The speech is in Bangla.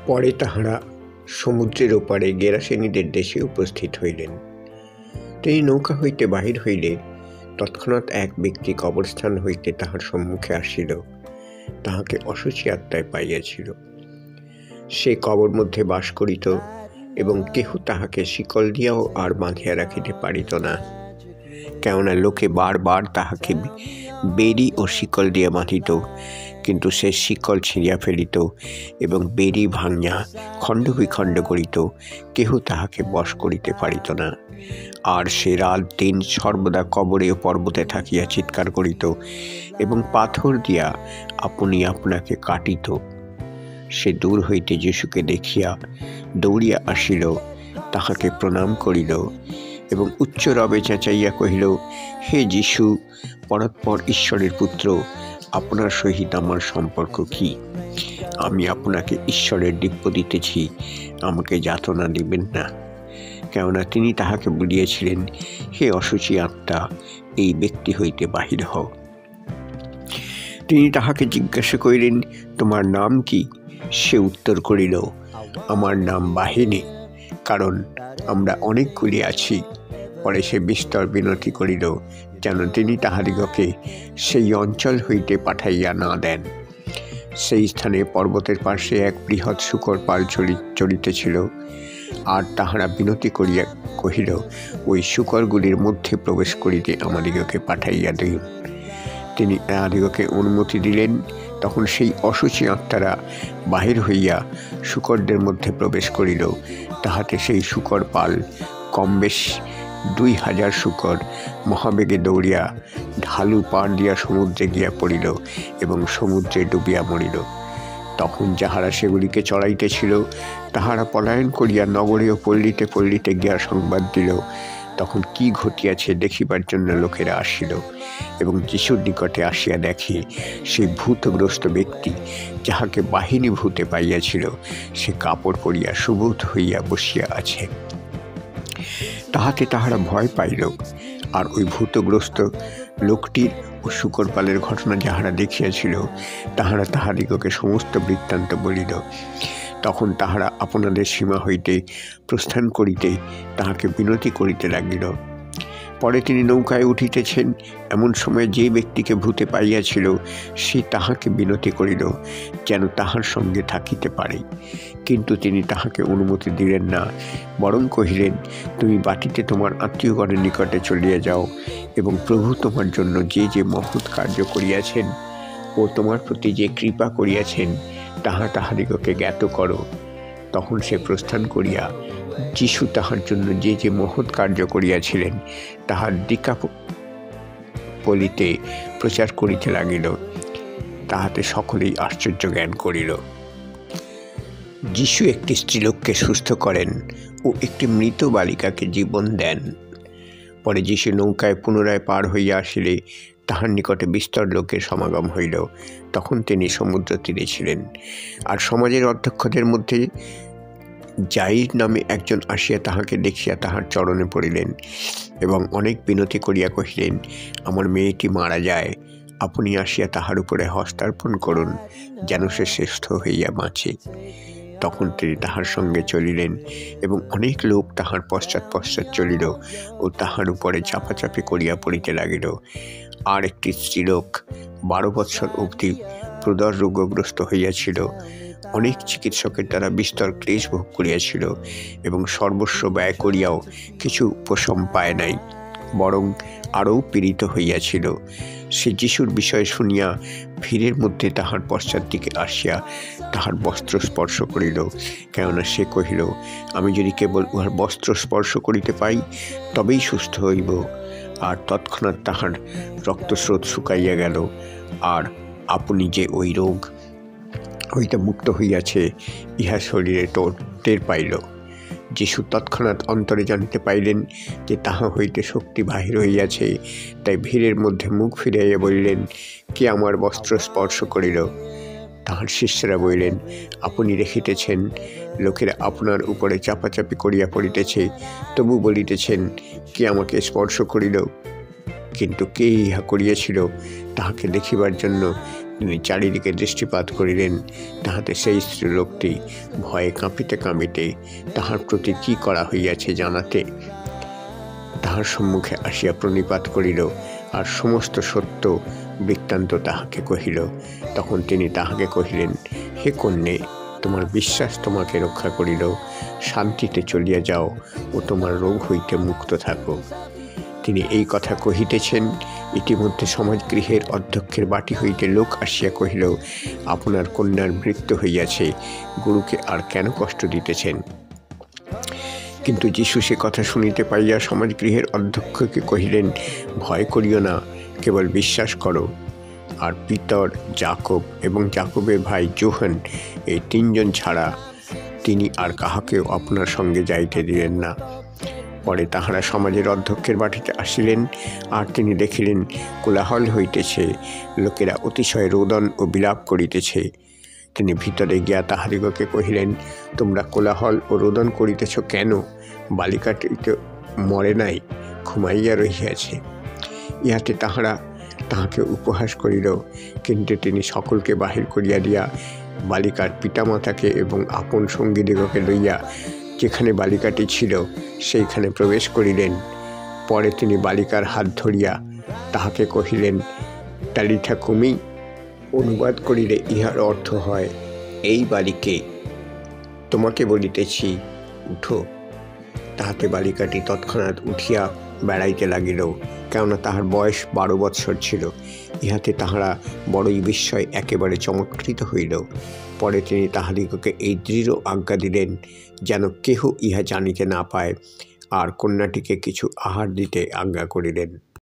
পরে তাহারা সমুদ্রের ওপারে গেরাসেনীদের দেশে উপস্থিত হইলেন। তিনি নৌকা হইতে বাহির হইলে তৎক্ষণাৎ এক ব্যক্তি কবরস্থান হইতে তাহার সম্মুখে আসিল, তাহাকে অশুচি আত্মায় পাইয়াছিল। সে কবর মধ্যে বাস করিত এবং কেহ তাহাকে শিকল দিয়াও আর বাঁধিয়া রাখিতে পারিত না, কেননা লোকে বারবার তাহাকে বেড়ি ও শিকল দিয়া বাঁধিত, কিন্তু সে শিকল ছিঁড়িয়া ফেলিত এবং বেড়ি ভাঙিয়া খণ্ড বিখণ্ড করিত, কেহ তাহাকে বশ করিতে পারিত না। আর সে রাত দিন সর্বদা কবরে ও পর্বতে থাকিয়া চিৎকার করিত এবং পাথর দিয়া আপনি আপনাকে কাটিত। সে দূর হইতে যীশুকে দেখিয়া দৌড়িয়া আসিল, তাহাকে প্রণাম করিল এবং উচ্চ রবে চেঁচাইয়া কহিল, হে যীশু, পরাৎপর ঈশ্বরের পুত্র, আপনার সহিত আমার সম্পর্ক কি? আমি আপনাকে ঈশ্বরের দিব্য দিতেছি, আমাকে যাতনা দিবেন না। কেননা তিনি তাহাকে বলিয়াছিলেন, হে অশুচি আত্মা, এই ব্যক্তি হইতে বাহির হও। তিনি তাহাকে জিজ্ঞাসা করিলেন, তোমার নাম কি? সে উত্তর করিল, আমার নাম বাহিনী, কারণ আমরা অনেকগুলি আছি। পরে সে বিস্তর বিনতি করিল যেন তিনি তাহাদিগকে সেই অঞ্চল হইতে পাঠাইয়া না দেন। সেই স্থানে পর্বতের পার্শ্বে এক বৃহৎ শূকর পাল চলিতেছিল, আর তাহারা বিনতি করিয়া কহিল, ওই শূকরগুলির মধ্যে প্রবেশ করিতে আমাদিগকে পাঠাইয়া দিন। তিনি তাহাদিগকে অনুমতি দিলেন। তখন সেই অশুচি আত্মারা বাহির হইয়া শূকরদের মধ্যে প্রবেশ করিল, তাহাতে সেই শূকর পাল কম বেশ 2000 শূকর মহাবেগে দৌড়িয়া ঢালু পাড় দিয়া সমুদ্রে গিয়া পড়িল এবং সমুদ্রে ডুবিয়া মরিল। তখন যাহারা সেগুলিকে চড়াইতেছিল তাহারা পলায়ন করিয়া নগরে ও পল্লীতে পল্লীতে গিয়া সংবাদ দিল। তখন কি ঘটিয়াছে দেখিবার জন্য লোকেরা আসিল এবং যীশুর নিকটে আসিয়া দেখে সেই ভূতগ্রস্ত ব্যক্তি, যাহাকে বাহিনী ভূতে পাইয়াছিল, সে কাপড় পরিয়া সুবোধ হইয়া বসিয়া আছে। তাহাতে তাহারা ভয় পাইল, আর ওই ভূতগ্রস্ত লোকটির ও শূকরপালের ঘটনা যাহারা দেখিয়াছিল তাহারা তাহাদিগকে সমস্ত বৃত্তান্ত বলিল। তখন তাহারা আপনাদের সীমা হইতে প্রস্থান করিতে তাহাকে বিনতি করিতে লাগিল। পরে তিনি নৌকায় উঠিতেছেন, এমন সময় যে ব্যক্তিকে ভূতে পাইয়াছিল সে তাহাকে বিনতি করিল যেন তাহার সঙ্গে থাকিতে পারে, কিন্তু তিনি তাহাকে অনুমতি দিলেন না, বরং কহিলেন, তুমি বাটিতে তোমার আত্মীয়গণের নিকটে চলিয়া যাও এবং প্রভু তোমার জন্য যে যে মহৎ কার্য করিয়াছেন ও তোমার প্রতি যে কৃপা করিয়াছেন তাহা তাহাদিগকে জ্ঞাত করো। তখন সে প্রস্থান করিয়া যীশু তাহার জন্য যে যে মহৎ কার্য করিয়াছিলেন তাহার দিকাপলিতে প্রচার করিতে লাগিল, তাহাতে সকলেই আশ্চর্য জ্ঞান করিল। যীশু একটি স্ত্রীলোককে সুস্থ করেন ও একটি মৃত বালিকাকে জীবন দেন। পরে যীশু নৌকায় পুনরায় পার হইয়া আসিলে তাহার নিকটে বিস্তর লোকের সমাগম হইল। তখন তিনি সমুদ্র তীরে ছিলেন, আর সমাজের অধ্যক্ষদের মধ্যে যাইর নামে একজন আসিয়া তাহাকে দেখিয়া তাহার চরণে পড়িলেন এবং অনেক বিনতি করিয়া কহিলেন, আমার মেয়েটি মারা যায়, আপনি আসিয়া তাহার উপরে হস্তার্পণ করুন যেন সে শ্রেষ্ঠ হইয়া বাঁচে। তখন তিনি তাহার সঙ্গে চলিলেন এবং অনেক লোক তাহার পশ্চাৎ পশ্চাৎ চলিল ও তাহার উপরে চাপাচাপি করিয়া পড়িতে লাগিল। আর একটি স্ত্রীলোক 12 বৎসর অবধি প্রদর রোগগ্রস্ত হইয়াছিল, অনেক চিকিৎসকের দ্বারা বিস্তর ক্লেশ ভোগ করিয়াছিল এবং সর্বস্ব ব্যয় করিয়াও কিছু উপশম পায় নাই, বরং আরও পীড়িত হইয়াছিল। সে যীশুর বিষয় শুনিয়া ভিড়ের মধ্যে তাহার পশ্চাৎ দিকে আসিয়া তাহার বস্ত্র স্পর্শ করিল, কেননা সে কহিল, আমি যদি কেবল উহার বস্ত্র স্পর্শ করিতে পাই তবেই সুস্থ হইব। আর তৎক্ষণাৎ তাহার রক্তস্রোত শুকাইয়া গেল, আর আপনি যে ওই রোগ হইতে মুক্ত হইয়াছে ইহা শরীরে টের পাইল। যীশু তৎক্ষণাৎ অন্তরে জানিতে পাইলেন যে তাহা হইতে শক্তি বাহির হইয়াছে, তাই ভিড়ের মধ্যে মুখ ফিরাইয়া বলিলেন, কে আমার বস্ত্র স্পর্শ করিল? তাহার শিষ্যরা বলিলেন, আপনি দেখিতেছেন লোকেরা আপনার উপরে চাপাচাপি করিয়া পড়িতেছে, তবু বলিতেছেন, কে আমাকে স্পর্শ করিল? কিন্তু কে ইহা করিয়াছিল তাহাকে দেখিবার জন্য তিনি চারিদিকে দৃষ্টিপাত করিলেন, তাহাতে সেই স্ত্রীলোকটি ভয়ে কাঁপিতে কাঁপিতে তাহার প্রতি কি করা হইয়াছে জানাতে তাহার সম্মুখে আসিয়া প্রণিপাত করিল, আর সমস্ত সত্য বৃত্তান্ত তাহাকে কহিল। তখন তিনি তাহাকে কহিলেন, হে কন্যে, তোমার বিশ্বাস তোমাকে রক্ষা করিল, শান্তিতে চলিয়া যাও ও তোমার রোগ হইতে মুক্ত থাকো। তিনি এই কথা কহিতেছেন, ইতিমধ্যে সমাজগৃহের অধ্যক্ষের বাটি হইতে লোক আসিয়া কহিল, আপনার কন্যার মৃত্যু হইয়াছে, গুরুকে আর কেন কষ্ট দিতেছেন? কিন্তু যীশু সে কথা শুনিতে পাইয়া সমাজগৃহের অধ্যক্ষকে কহিলেন, ভয় করিও না, কেবল বিশ্বাস করো। আর পিতর, যাকব এবং যাকবের ভাই যোহান, এই তিনজন ছাড়া তিনি আর কাহাকেও আপনার সঙ্গে যাইতে দিলেন না। পরে তাহারা সমাজের অধ্যক্ষের বাটিতে আসিলেন, আর তিনি দেখিলেন কোলাহল হইতেছে, লোকেরা অতিশয় রোদন ও বিলাপ করিতেছে। তিনি ভিতরে গিয়া তাহাদিগকে কহিলেন, তোমরা কোলাহল ও রোদন করিতেছ কেন? বালিকাটি তো মরে নাই, ঘুমাইয়া রহিয়াছে। ইহাতে তাহারা তাহাকে উপহাস করিল, কিন্তু তিনি সকলকে বাহির করিয়া দিয়া বালিকার পিতামাতাকে এবং আপন সঙ্গীদিগকে লইয়া যেখানে বালিকাটি ছিল সেইখানে প্রবেশ করিলেন। পরে তিনি বালিকার হাত ধরিয়া তাহাকে কহিলেন, তালিথা কুমি, অনুবাদ করিলে ইহার অর্থ হয়, এই বালিকে, তোমাকে বলিতেছি, উঠো। তাহাতে বালিকাটি তৎক্ষণাৎ উঠিয়া বেড়াইতে লাগিল, কেননা তাহার বয়স 12 বৎসর ছিল। ইহাতে তাহারা বড়ই বিস্ময় একেবারে চমৎকৃত হইল। পরে তিনি তাহাদিগকে এই দৃঢ় আজ্ঞা দিলেন, যেন কেহ ইহা জানিতে না পায়, আর কন্যাটিকে কিছু আহার দিতে আজ্ঞা করিলেন।